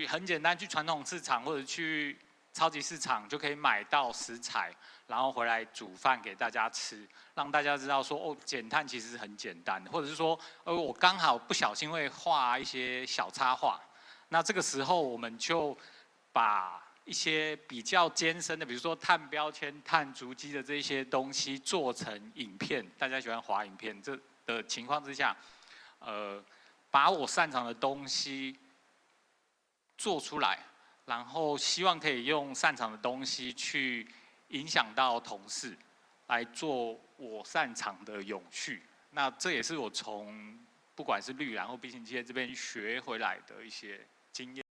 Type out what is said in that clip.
很简单，去传统市场或者去超级市场就可以买到食材，然后回来煮饭给大家吃，让大家知道说哦，减碳其实很简单的，或者是说，我刚好不小心会画一些小插画，那这个时候我们就把一些比较艰深的，比如说碳标签、碳足迹的这些东西做成影片，大家喜欢滑影片，这的情况之下，把我擅长的东西做出来，然后希望可以用擅长的东西去影响到同事，来做我擅长的永续。那这也是我从不管是绿然或 B 型企业这边学回来的一些经验。